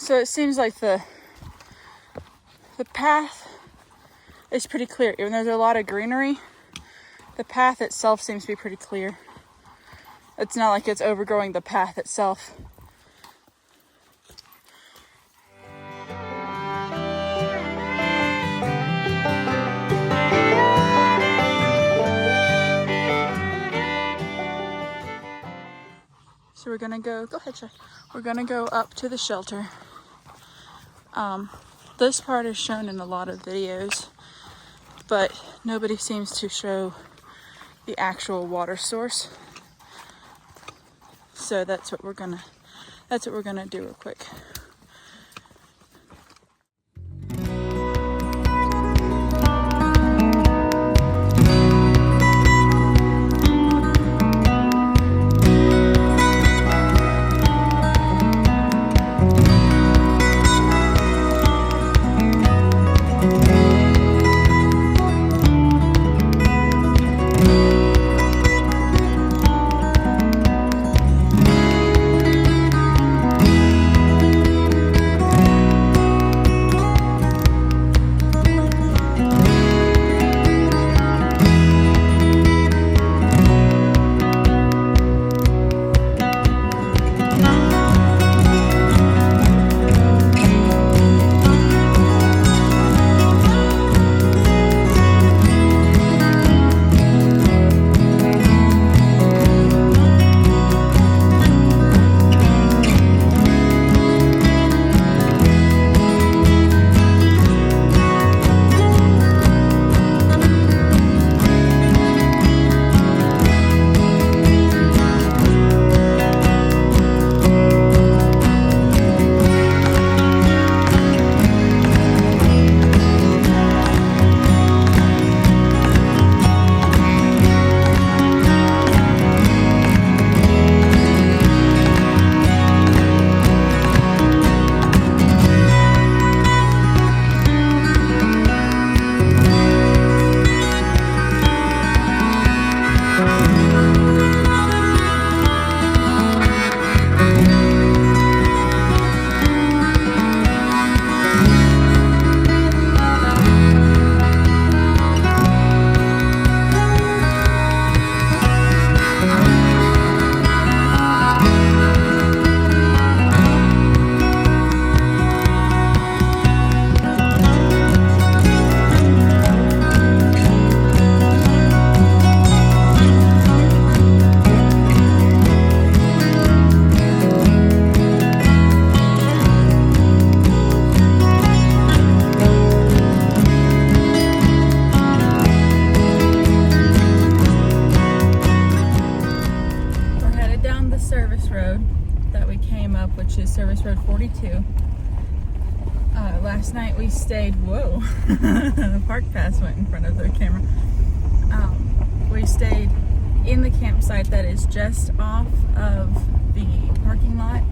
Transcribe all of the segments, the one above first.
So it seems like the path is pretty clear. Even though there's a lot of greenery, the path itself seems to be pretty clear. It's not like it's overgrowing the path itself. So we're gonna go ahead, Shay. We're gonna go up to the shelter. This part is shown in a lot of videos, but nobody seems to show the actual water source. So that's what we're gonna do real quick. Service road that we came up, which is Service Road 42. Last night we stayed, whoa, the park pass went in front of the camera. We stayed in the campsite that is just off of the parking lot.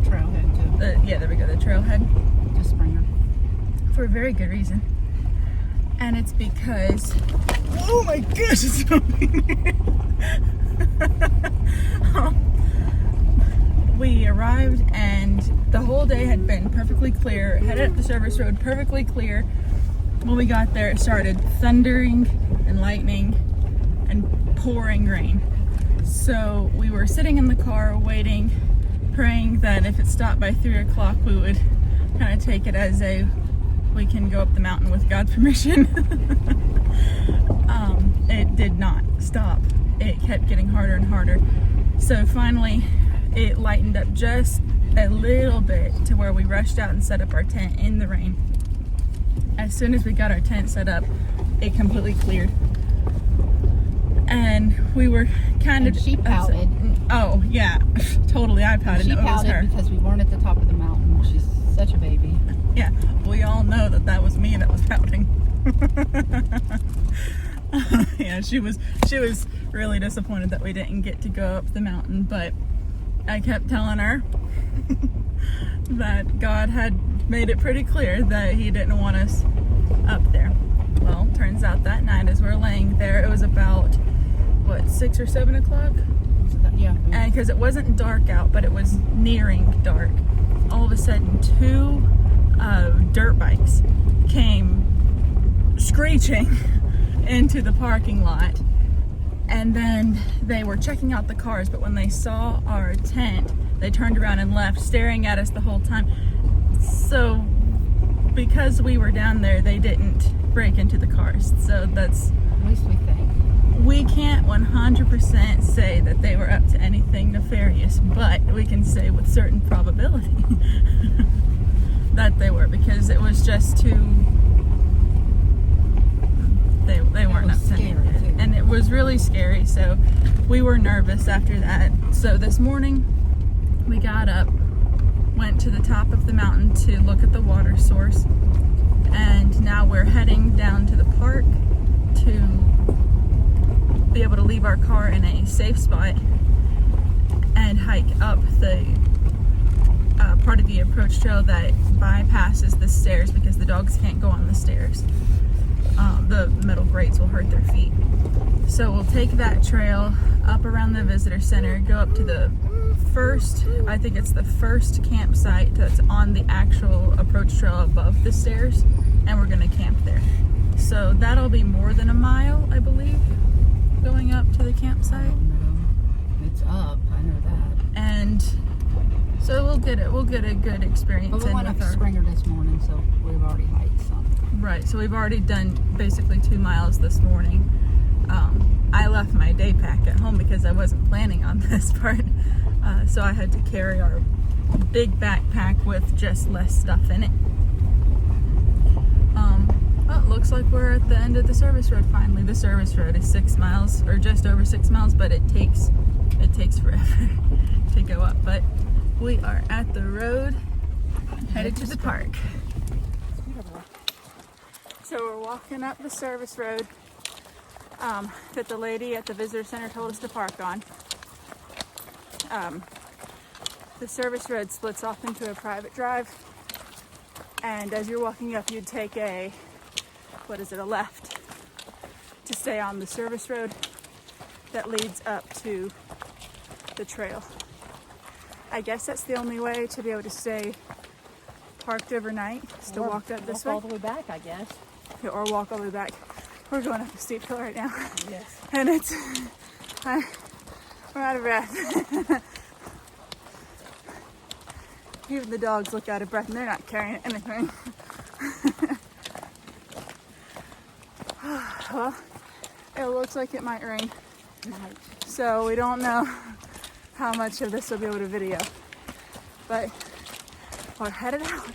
Trailhead too. Yeah, there we go, the trailhead. To Springer. For a very good reason. And it's because, oh my gosh, it's opening. We arrived and the whole day had been perfectly clear, headed up the service road, perfectly clear. When we got there, it started thundering and lightning and pouring rain. So we were sitting in the car waiting, praying that if it stopped by 3 o'clock, we would kind of take it as we can go up the mountain with God's permission. It did not stop. It kept getting harder and harder. So finally, it lightened up just a little bit to where we rushed out and set up our tent in the rain. As soon as we got our tent set up, it completely cleared. And we were kind of... She pouted. Oh, yeah. Totally, I pouted. She No, it was her. pouted because we weren't at the top of the mountain. She's such a baby. Yeah, we all know that was me that was pouting. Yeah, she was really disappointed that we didn't get to go up the mountain, but I kept telling her that God had made it pretty clear that he didn't want us up there. Well, turns out that night as we're laying there, it was about, what, 6 or 7 o'clock? Yeah. And because it wasn't dark out, but it was nearing dark, all of a sudden 2 dirt bikes came screeching into the parking lot. And then they were checking out the cars, but when they saw our tent, they turned around and left, staring at us the whole time. So because we were down there, they didn't break into the cars. So that's... At least we think. We can't 100% say that they were up to anything nefarious, but we can say with certain probability that they were, because it was just too... They weren't up to anything. And it was really scary, so we were nervous after that. So this morning, we got up, went to the top of the mountain to look at the water source, and now we're heading down to the park to be able to leave our car in a safe spot and hike up the part of the approach trail that bypasses the stairs, because the dogs can't go on the stairs. The metal grates will hurt their feet. So we'll take that trail up around the visitor center, go up to the first, I think it's the first campsite that's on the actual approach trail above the stairs, and we're gonna camp there. So that'll be more than a mile, I believe, going up to the campsite. I don't know. It's up, I know that. And so we'll get a good experience. But we went up to Springer this morning, so we've already hiked some. Right, so we've already done basically 2 miles this morning. I left my day pack at home because I wasn't planning on this part. So I had to carry our big backpack with just less stuff in it. Well, it looks like we're at the end of the service road finally. The service road is 6 miles, or just over 6 miles, but it takes forever to go up. But we are at the road, headed to the park. So we're walking up the service road that the lady at the visitor center told us to park on. The service road splits off into a private drive, and as you're walking up, you'd take a left to stay on the service road that leads up to the trail. I guess that's the only way to be able to stay parked overnight, is to walk up this way. Walk all the way back, I guess. Yeah, or walk all the way back. We're going up a steep hill right now. Yes. And we're out of breath. Even the dogs look out of breath, and they're not carrying anything. Well, it looks like it might rain. So we don't know how much of this we'll be able to video. But we're headed out.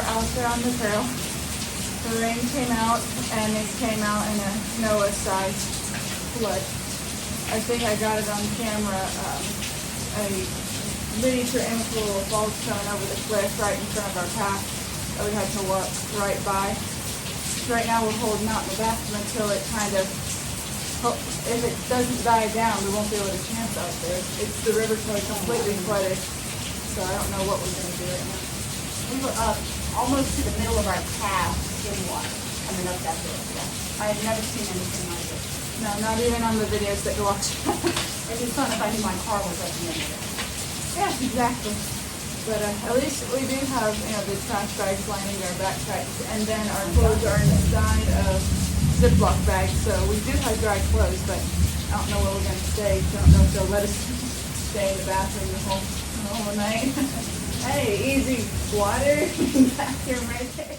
out there on the trail. The rain came out, and it came out in a Noah-sized flood. I think I got it on camera. A miniature ankle fall stone over the cliff right in front of our path that we had to walk right by. Right now we're holding out in the bathroom until it kind of, if it doesn't die down, we won't be able to camp out there. It's the river's completely flooded, so I don't know what we're going to do right now. We were up almost to the middle of our path in water, coming up that hill. Yeah. I had never seen anything like this. No, not even on the videos that you watch. It'd be fun if I knew my car was at the end of it. Yeah, exactly. But at least we do have, the trash bags lining our backpacks, and then our clothes are inside of Ziploc bags. So we do have dry clothes, but I don't know where we're going to stay. Don't know if they'll let us stay in the bathroom the whole night. Hey, easy water bathroom right there.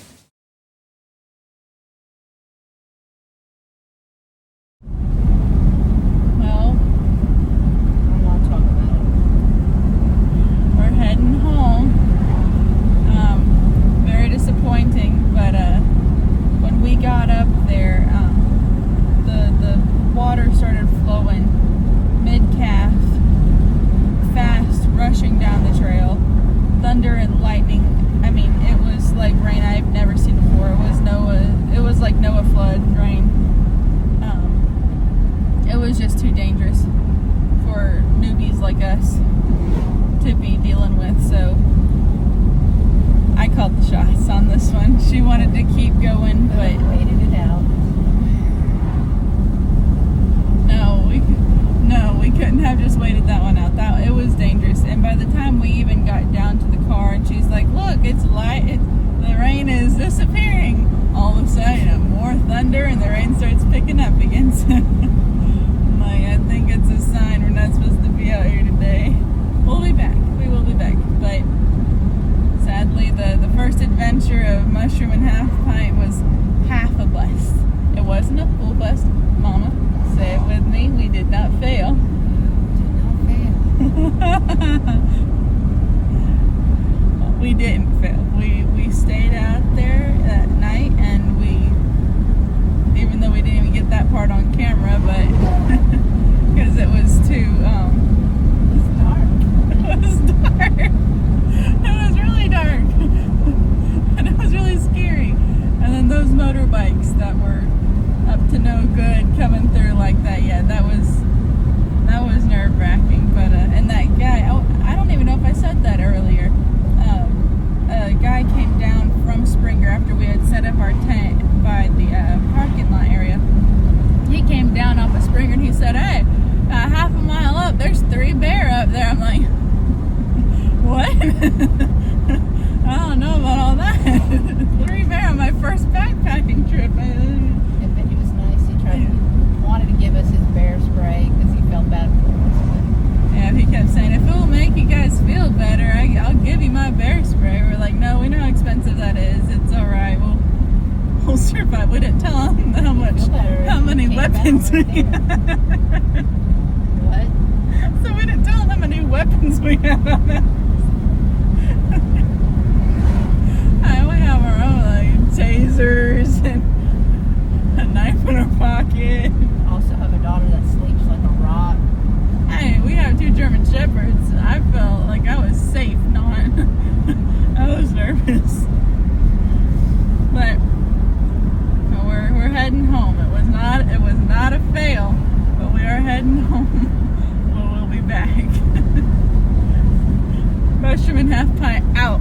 She wanted to keep going, but waited it out. No, we couldn't have just waited that one out. It was dangerous. And by the time we even got down to the car, and she's like, "Look, it's light. The rain is disappearing." All of a sudden, more thunder, and the rain starts picking up again. So, I'm like, I think it's a sign we're not supposed to be out here today. We'll be back. We will be back, but. Sadly, the first adventure of mushroom and half pint was half a bust. It wasn't a full bust. Mama, say it with me. We did not fail. We didn't fail. We stayed out there that night, and even though we didn't even get that part on camera, but because it was too it was dark. It was really dark, and it was really scary. And then those motorbikes that were up to no good coming through like that, yeah, that was nerve-wracking. But and that guy, I don't even know if I said that earlier. A guy came down from Springer after we had set up our tent by the parking lot area. He came down off of Springer and he said, "Hey, half a mile up, there's 3 bear up there." I'm like, what? I don't know about all that. 3 bear on my first backpacking trip. And Benny was nice. Wanted to give us his bear spray because he felt bad for us. Yeah, he kept saying, "If it will make you guys feel better, I'll give you my bear spray." We're like, "No, we know how expensive that is. It's all right. We'll survive." We didn't tell him how many weapons we have. What? So we didn't tell him how many weapons we have on us. We have our own, like, tasers and a knife in our pocket. Also have a daughter that sleeps like a rock. Hey, we have 2 German Shepherds. I felt like I was safe, not. I was nervous. But we're heading home. It was not a fail, but we are heading home. We'll be back. Mushroom and half pint out.